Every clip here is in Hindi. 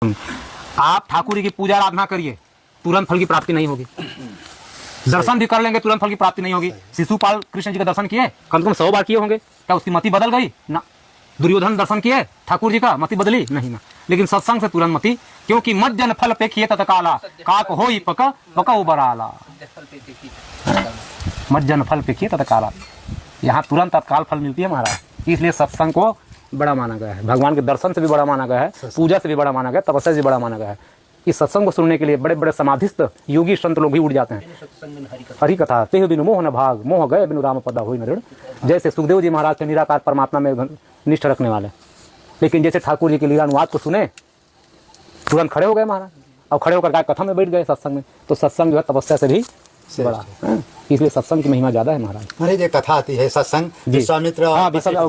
आप ठाकुर जी की पूजा आराधना करिए, तुरंत फल की प्राप्ति नहीं होगी। दर्शन भी कर लेंगे, तुरंत फल की प्राप्ति नहीं होगी। शिशुपाल कृष्ण जी का दर्शन किए, कम से कम 100 बार किए होंगे, क्या उसकी मति बदल गई? ना। दुर्योधन दर्शन किए ठाकुर जी का, मति बदली नहीं ना। लेकिन सत्संग से तुरंत मति, क्योंकि मज्जन फल पे किए तत्काला, काक हो पका उबराला। मज्जन फल पे किए तत्काला, यहाँ तुरंत तत्काल फल मिलती है महाराज। इसलिए सत्संग को बड़ा माना गया है, भगवान के दर्शन से भी बड़ा माना गया है, पूजा से भी बड़ा माना गया है, तपस्या से भी बड़ा माना गया है। इस सत्संग को सुनने के लिए बड़े बड़े समाधिस्थ योगी संत लोग भी उठ जाते हैं। हरि कथा ते बिनु मोह न भाग, मोह गए बिनु राम पदा होई न ऋण। जैसे सुखदेव जी महाराज के निराकार परमात्मा में निष्ठ रखने वाले, लेकिन जैसे ठाकुर जी के लीलानुवाद को सुने तुरंत खड़े हो गए महाराज, और खड़े होकर कथा में बैठ गए सत्संग में। तो सत्संग जो है तपस्या से भी बड़ा, इसलिए सत्संग की महिमा ज्यादा है महाराज। महाराज ये कथा आती है सत्संग विश्वामित्र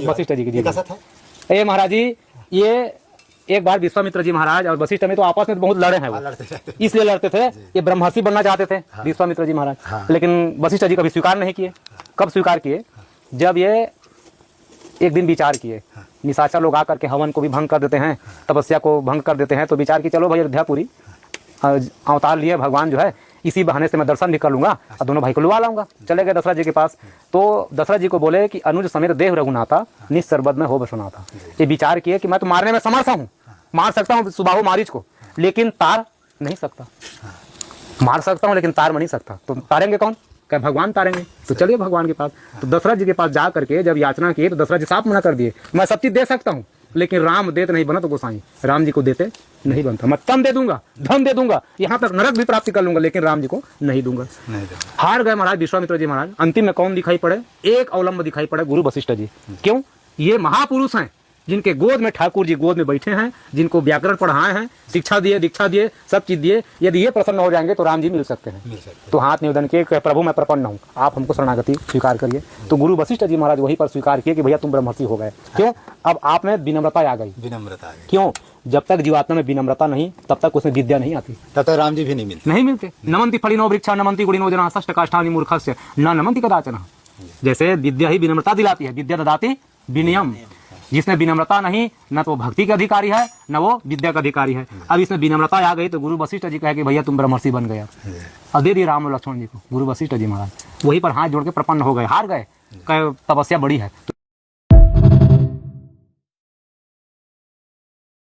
वशिष्ठ जी की ये महाराज जी, ये एक बार विश्वामित्र जी महाराज और वशिष्ठ में तो आपस में बहुत लड़े हैं, वो इसलिए लड़ते थे, ये ब्रह्मर्षि बनना चाहते थे विश्वामित्र जी महाराज, लेकिन वशिष्ठ जी कभी स्वीकार नहीं किए। कब स्वीकार किए? जब ये एक दिन विचार किए, निशाचर लोग आकर के हवन को भी भंग कर देते हैं, तपस्या को भंग कर देते हैं, तो विचार की चलो भाई अयोध्यापुरी अवतार लिए भगवान जो है, इसी बहाने से मैं दर्शन भी कर लूंगा और दोनों भाई को लुआ लाऊंगा। चले गए दशरथ जी के पास, तो दशरथ जी को बोले कि अनुज समेत देव रघुनाथा निस्सर्वद में हो बसुनाथा। ये विचार किए कि मैं तो मारने में समर्थ हूँ, मार सकता हूँ सुबाहु मारीच को, लेकिन तार नहीं सकता। मार सकता हूँ लेकिन तार नहीं सकता, तो तारेंगे कौन? क्या भगवान तारेंगे? तो चलिए भगवान के पास। तो दशरथ जी के पास जा करके जब याचना किए तो दशरथ जी साफ मना कर दिए, मैं सब चीज दे सकता हूँ, लेकिन राम देते नहीं बना तो गोसाई राम जी को देते नहीं बनता। मैं तन दे दूंगा, धन दे दूंगा, यहाँ तक नरक भी प्राप्ति कर लूंगा, लेकिन राम जी को नहीं दूंगा। हार गए महाराज विश्वामित्र जी महाराज। अंतिम में कौन दिखाई पड़े? एक अवलंब दिखाई पड़े, गुरु वशिष्ठ जी। क्यों? ये महापुरुष हैं जिनके गोद में ठाकुर जी गोद में बैठे हैं, जिनको व्याकरण पढ़ाए हैं, शिक्षा दिए, दीक्षा दिए, सब चीज दिए। यदि ये प्रसन्न हो जाएंगे तो राम जी मिल सकते हैं। तो हाथ निवेदन किए, प्रभु मैं प्रपन्न हूँ, आप हमको शरणागति स्वीकार करिए। तो गुरु वशिष्ठ जी महाराज वहीं पर स्वीकार किए कि भैया तुम ब्रह्मर्षि हो गए। क्यों? अब आप में विनम्रता आ गई। विनम्रता क्यों? जब तक जीवात्मा में विनम्रता नहीं, तब तक उसमें विद्या नहीं आती, तब तक राम जी भी नहीं मिलते। नमंति फलिनो वृक्षा नमंति गुणिनो जना षष्ठ काष्ठानि मूर्खस्य न नमंति कदाचन। जैसे विद्या ही विनम्रता दिलाती है, विद्या ददाति विनयम। जिसने विनम्रता नहीं, न तो भक्ति के अधिकारी है न वो विद्या का अधिकारी है। अब इसमें विनम्रता आ गई तो गुरु वशिष्ठ जी कहे कि भैया तुम ब्रह्मर्षि बन गए। अब दे दिए राम और लक्ष्मण जी को गुरु वशिष्ठ जी महाराज, वहीं पर हाथ जोड़ के प्रपन्न हो गए। हार गए, तपस्या बड़ी है।